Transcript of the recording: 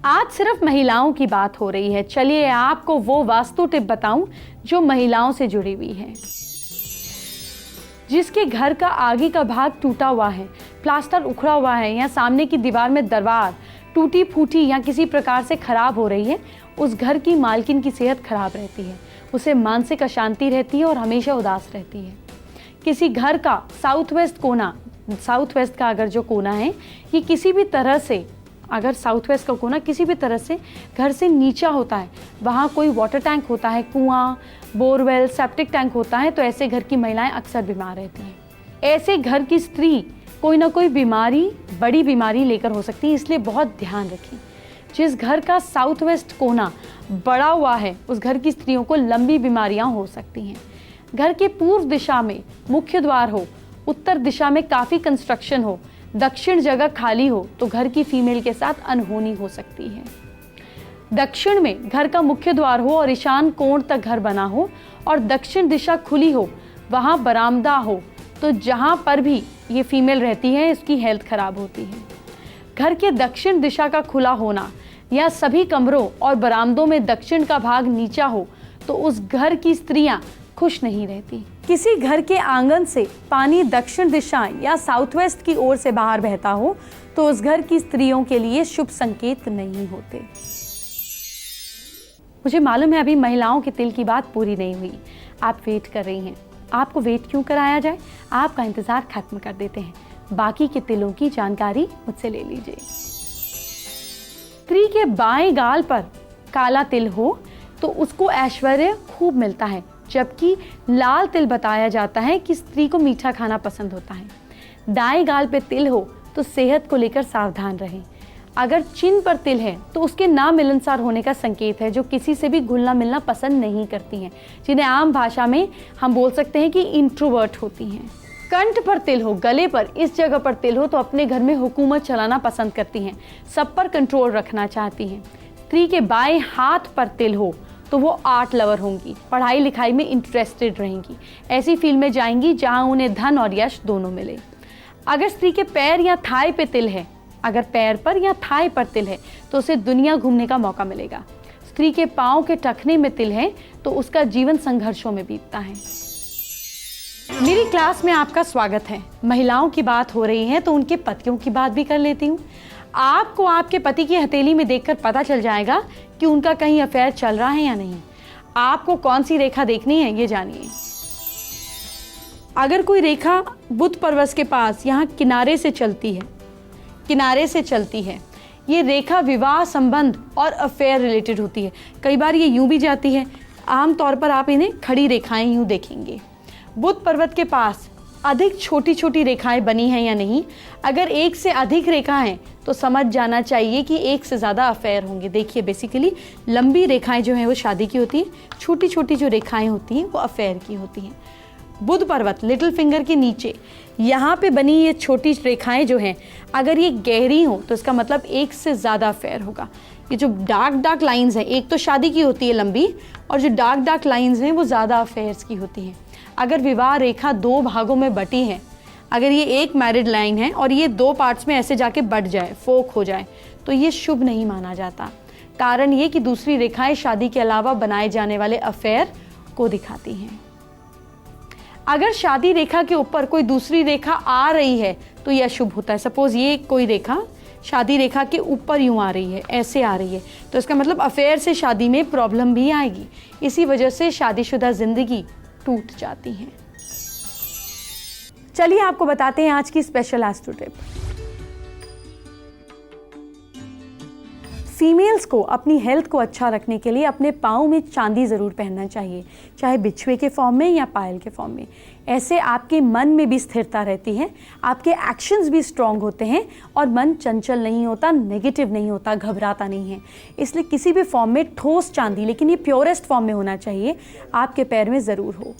आज सिर्फ महिलाओं की बात हो रही है। चलिए आपको वो वास्तु टिप बताऊं जो महिलाओं से जुड़ी हुई है। जिसके घर का आगे का भाग टूटा हुआ है, प्लास्टर उखड़ा हुआ है या सामने की दीवार में दरार टूटी फूटी या किसी प्रकार से खराब हो रही है, उस घर की मालकिन की सेहत खराब रहती है, उसे मानसिक अशांति रहती है और हमेशा उदास रहती है। किसी घर का साउथ वेस्ट का अगर जो कोना है, ये किसी भी तरह से, अगर साउथ वेस्ट का कोना किसी भी तरह से घर से नीचा होता है, वहाँ कोई वाटर टैंक होता है, कुआं, बोरवेल, सेप्टिक टैंक होता है, तो ऐसे घर की महिलाएं अक्सर बीमार रहती हैं। ऐसे घर की स्त्री कोई ना कोई बीमारी, बड़ी बीमारी लेकर हो सकती है, इसलिए बहुत ध्यान रखें। जिस घर का साउथ वेस्ट कोना बड़ा हुआ है, उस घर की स्त्रियों को लंबी बीमारियां हो सकती हैं। घर के पूर्व दिशा में मुख्य द्वार हो, उत्तर दिशा में काफ़ी कंस्ट्रक्शन हो, दक्षिण जगह खाली हो, तो घर की फीमेल के साथ अनहोनी हो सकती है। दक्षिण में घर का मुख्य द्वार हो और ईशान कोण तक घर बना हो और दक्षिण दिशा खुली हो, वहाँ बरामदा हो, तो जहाँ पर भी ये फीमेल रहती है इसकी हेल्थ खराब होती है। घर के दक्षिण दिशा का खुला होना या सभी कमरों और बरामदों में दक्षिण का भाग नीचा हो, तो उस घर की स्त्रियां खुश नहीं रहती। किसी घर के आंगन से पानी दक्षिण दिशा या साउथ वेस्ट की ओर से बाहर बहता हो, तो उस घर की स्त्रियों के लिए शुभ संकेत नहीं होते। मुझे मालूम है अभी महिलाओं के तिल की बात पूरी नहीं हुई, आप वेट कर रही हैं। आपको वेट क्यों कराया जाए, आपका इंतजार खत्म कर देते हैं। बाकी के तिलों की जानकारी मुझसे ले लीजिए। स्त्री के बाएं गाल पर काला तिल हो तो उसको ऐश्वर्य खूब मिलता है, जबकि लाल तिल बताया जाता है कि स्त्री को मीठा खाना पसंद होता है। दाएं गाल पे तिल हो तो सेहत को लेकर सावधान रहें। अगर चिन्ह पर तिल है तो उसके ना मिलनसार होने का संकेत है, जो किसी से भी घुलना मिलना पसंद नहीं करती हैं, जिन्हें आम भाषा में हम बोल सकते हैं कि इंट्रोवर्ट होती हैं। कंठ पर तिल हो, गले पर, इस जगह पर तिल हो तो अपने घर में हुकूमत चलाना पसंद करती हैं, सब पर कंट्रोल रखना चाहती हैं। स्त्री के बाएं हाथ पर तिल हो तो वो आर्ट लवर होंगी, पढ़ाई लिखाई में इंटरेस्टेड रहेंगी, ऐसी फील्ड में जाएंगी जहां उन्हें धन और यश दोनों मिले। अगर स्त्री के पैर या थाई पे तिल है, अगर पैर पर या थाई पर तिल है तो उसे दुनिया घूमने का मौका मिलेगा। स्त्री के पांव के टखने में तिल है तो उसका जीवन संघर्षों में बीतता है। मेरी क्लास में आपका स्वागत है। महिलाओं की बात हो रही है तो उनके पतियों की बात भी कर लेती हूँ। आपको आपके पति की हथेली में देखकर पता चल जाएगा कि उनका कहीं अफेयर चल रहा है या नहीं। आपको कौन सी रेखा देखनी है ये जानिए। अगर कोई रेखा बुध पर्वत के पास यहाँ किनारे से चलती है, ये रेखा विवाह संबंध और अफेयर रिलेटेड होती है। कई बार ये यूं भी जाती है, आमतौर पर आप इन्हें खड़ी रेखाएं यूं देखेंगे। बुध पर्वत के पास अधिक छोटी छोटी रेखाएं बनी हैं या नहीं, अगर एक से अधिक रेखा हैं तो समझ जाना चाहिए कि एक से ज़्यादा अफेयर होंगे। देखिए बेसिकली लंबी रेखाएं जो हैं वो शादी की होती हैं, छोटी छोटी जो रेखाएं होती हैं वो अफेयर की होती हैं। बुध पर्वत लिटिल फिंगर के नीचे यहाँ पे बनी ये छोटी रेखाएं जो हैं, अगर ये गहरी हो तो इसका मतलब एक से ज़्यादा अफेयर होगा। ये जो डार्क लाइंस हैं, एक तो शादी की होती है लंबी, और जो डार्क लाइंस हैं वो ज़्यादा अफेयर्स की होती हैं। अगर विवाह रेखा दो भागों में बटी है, अगर ये एक मैरिड लाइन है और ये दो पार्ट्स में ऐसे जाके बट जाए, फोक हो जाए, तो ये शुभ नहीं माना जाता। कारण ये कि दूसरी रेखाएं शादी के अलावा बनाए जाने वाले अफेयर को दिखाती हैं। अगर शादी रेखा के ऊपर कोई दूसरी रेखा आ रही है तो यह अशुभ होता है। सपोज ये कोई रेखा शादी रेखा के ऊपर यूं आ रही है, ऐसे आ रही है, तो इसका मतलब अफेयर से शादी में प्रॉब्लम भी आएगी। इसी वजह से शादीशुदा जिंदगी टूट जाती हैं। चलिए आपको बताते हैं आज की स्पेशल एस्ट्रो टिप। फीमेल्स को अपनी हेल्थ को अच्छा रखने के लिए अपने पाँव में चांदी ज़रूर पहनना चाहिए, चाहे बिछुए के फॉर्म में या पायल के फॉर्म में। ऐसे आपके मन में भी स्थिरता रहती है, आपके एक्शंस भी स्ट्रांग होते हैं और मन चंचल नहीं होता, नेगेटिव नहीं होता, घबराता नहीं है। इसलिए किसी भी फॉर्म में ठोस चांदी, लेकिन ये प्योरेस्ट फॉर्म में होना चाहिए, आपके पैर में ज़रूर हो।